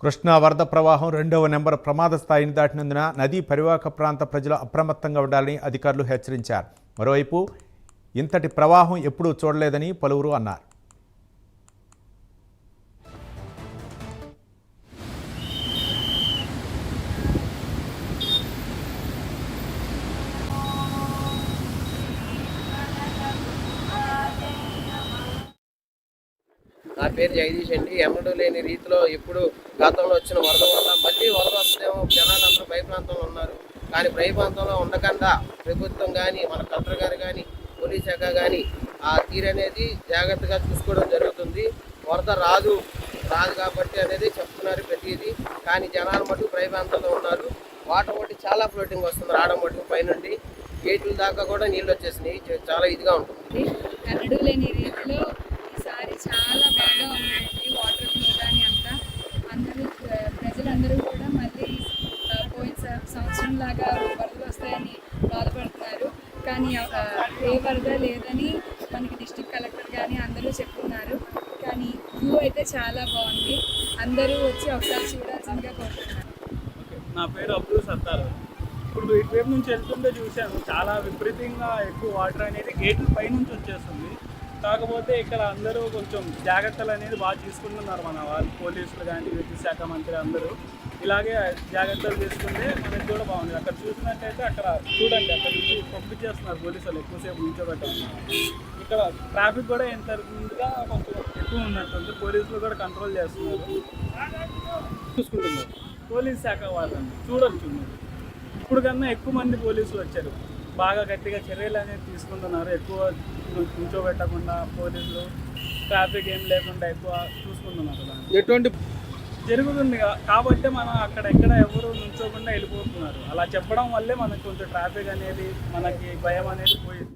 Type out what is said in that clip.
కృష్ణా వరద ప్రవాహం 2వ నెంబర్ ప్రమాద స్థాయిని దాటినందున నదీ పరివాహక ప్రాంత ప్రజలు అప్రమత్తంగా ఉండాలని అధికారులు హెచ్చరించారు. మరోవైపు ఇంతటి ప్రవాహం ఎప్పుడూ చూడలేదని పలువురు అన్నారు. నా పేరు జగదీష్ అండి. ఎన్నడూ లేని రీతిలో ఇప్పుడు గతంలో వచ్చిన వరద వల్ల మళ్ళీ వరద వస్తుందేమో జనాలందరూ భయప్రాంతంలో ఉన్నారు. కానీ భయప్రాంతంలో ఉండకుండా ప్రభుత్వం కానీ మన కలెక్టర్ గారు కానీ పోలీస్ శాఖ కానీ ఆ తీరు అనేది జాగ్రత్తగా చూసుకోవడం జరుగుతుంది. వరద రాదు కాబట్టి అనేది చెప్తున్నారు ప్రతిదీ. కానీ జనాలు మటుకు భయప్రాంతంలో ఉన్నారు. వాటర్ మట్టి చాలా ఫ్లోటింగ్ వస్తుంది. రావడం మటుకు పైనుండి గేట్ల దాకా కూడా నీళ్ళు వచ్చేసినాయి. చాలా ఇదిగా ఉంటుంది. ఎన్నడూ లేని రీతిలో ఈసారి చాలా బాగా ఉందండి. వాటర్ ఫ్లో కానీ అంతా ప్రజలందరూ కూడా మళ్ళీ పోయిన సంవత్సరం లాగా వరదలు వస్తాయని బాధపడుతున్నారు. కానీ ఏ వరద లేదని మనకి డిస్ట్రిక్ట్ కలెక్టర్ కానీ అందరూ చెప్తున్నారు. కానీ వ్యూ అయితే చాలా బాగుంది. అందరూ వచ్చి ఒకసారి చూడాల్సిందిగా కోరుతున్నారు. నా పేరు అబ్దుల్ సత్తార్. ఇప్పుడు ఇటువైపు నుంచి వెళ్తుంటే చూశాను, చాలా విపరీతంగా ఎక్కువ వాటర్ అనేది గేట్ల పై నుంచి వచ్చేస్తుంది. కాకపోతే ఇక్కడ అందరూ కొంచెం జాగ్రత్తలు అనేది బాగా తీసుకుంటున్నారు. మన వాళ్ళు పోలీసులు కానీ విద్యుత్ శాఖ మంత్రి అందరూ ఇలాగే జాగ్రత్తలు తీసుకుంటే మనకి కూడా బాగుంది. అక్కడ చూసినట్టయితే అక్కడ చూడండి, అక్కడ నుంచి పంపించేస్తున్నారు పోలీసులు ఎక్కువసేపు నుంచోబెట్టుకున్నారు. ఇక్కడ ట్రాఫిక్ కూడా ఎంత ముందుగా కొంచెం ఎక్కువ ఉన్నట్టుంది. పోలీసులు కూడా కంట్రోల్ చేస్తున్నారు, చూసుకుంటున్నారు. పోలీస్ శాఖ వాళ్ళని చూడొచ్చు. ఇప్పుడు కన్నా ఎక్కువ మంది పోలీసులు వచ్చారు. బాగా గట్టిగా చర్యలు అనేది తీసుకుంటున్నారు. ఎక్కువ కూర్చోబెట్టకుండా పోలీసులు ట్రాఫిక్ ఏం లేకుండా ఎక్కువ చూసుకుంటున్నారు. ఎటువంటి జరుగుతుంది కాబట్టి మనం అక్కడ ఎక్కడ ఎవరు నుంచోకుండా వెళ్ళిపోతున్నారు. అలా చెప్పడం వల్లే మనకు కొంచెం ట్రాఫిక్ అనేది, మనకి భయం అనేది పోయింది.